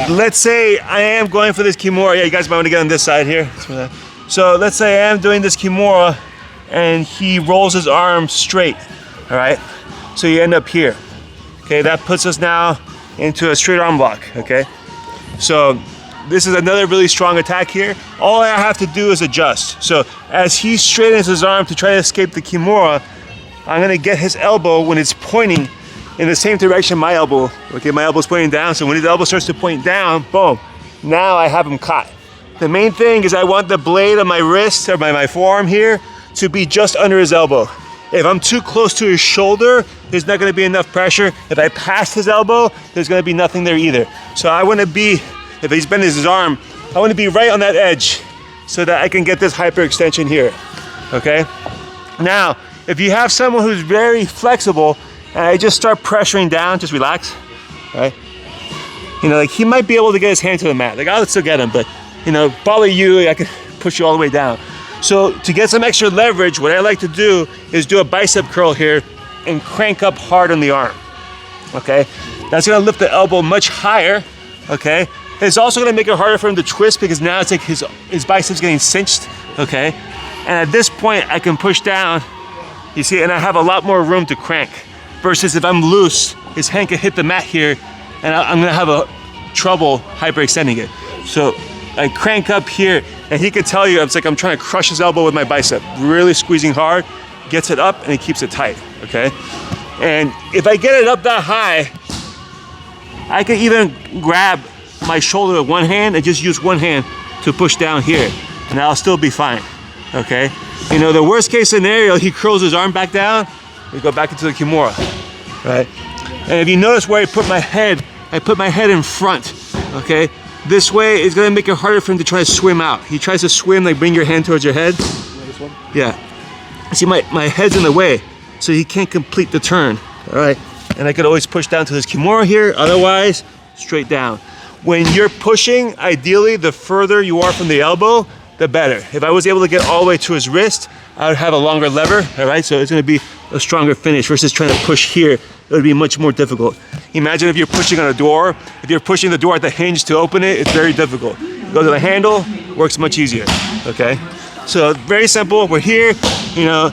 let's say I am going for this Kimura. Yeah, you guys might want to get on this side here. So let's say I am doing this Kimura and he rolls his arm straight, all right? So you end up here, okay? That puts us now into a straight arm block, okay? So this is another really strong attack here. All I have to do is adjust. So as he straightens his arm to try to escape the Kimura, I'm gonna get his elbow when it's pointing in the same direction my elbow. Okay, my elbow's pointing down, so when his elbow starts to point down, boom, now I have him caught. The main thing is I want the blade of my wrist or my forearm here to be just under his elbow. If I'm too close to his shoulder, there's not gonna be enough pressure. If I pass his elbow, there's gonna be nothing there either. So I wanna be, if he's bending his arm, I wanna be right on that edge so that I can get this hyperextension here, okay? Now, if you have someone who's very flexible, and I just start pressuring down, just relax, right? You know, like he might be able to get his hand to the mat. Like I'll still get him, but you know, probably you, I could push you all the way down. So to get some extra leverage, what I like to do is do a bicep curl here and crank up hard on the arm, okay? That's gonna lift the elbow much higher, okay? It's also gonna make it harder for him to twist because now it's like his biceps getting cinched, okay? And at this point, I can push down, you see, and I have a lot more room to crank. Versus if I'm loose, his hand can hit the mat here, and I'm gonna have a trouble hyperextending it. So I crank up here, and he can tell you, it's like I'm trying to crush his elbow with my bicep, really squeezing hard, gets it up, and he keeps it tight, okay? And if I get it up that high, I can even grab my shoulder with one hand and just use one hand to push down here, and I'll still be fine, okay? You know, the worst case scenario, he curls his arm back down, we go back into the Kimura, right? And if you notice where I put my head in front, okay? This way is gonna make it harder for him to try to swim out. He tries to swim, like bring your hand towards your head. This one? Yeah. See, my head's in the way, so he can't complete the turn, all right? And I could always push down to his Kimura here, otherwise, straight down. When you're pushing, ideally, the further you are from the elbow, the better. If I was able to get all the way to his wrist, I would have a longer lever, all right? So it's gonna be a stronger finish versus trying to push here. It would be much more difficult. Imagine if you're pushing on a door, if you're pushing the door at the hinge to open it, it's very difficult. Go to the handle, works much easier, okay? So very simple, we're here, you know,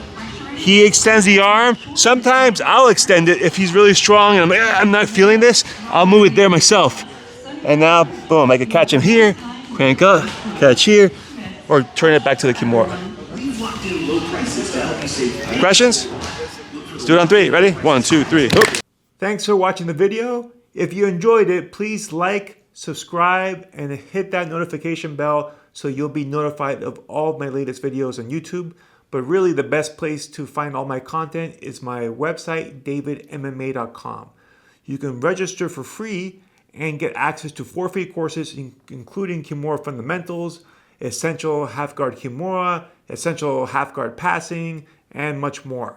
he extends the arm. Sometimes I'll extend it if he's really strong and I'm like, I'm not feeling this, I'll move it there myself. And now, boom, I can catch him here, crank up, catch here, or turn it back to the Kimura. Questions? Let's do it on 3. Ready? 1, 2, 3. Hoop. Thanks for watching the video. If you enjoyed it, please like, subscribe, and hit that notification bell so you'll be notified of all of my latest videos on YouTube. But really, the best place to find all my content is my website, davidmma.com. You can register for free and get access to 4 free courses, including Kimura Fundamentals, Essential Half Guard Kimura, Essential Half Guard Passing, and much more.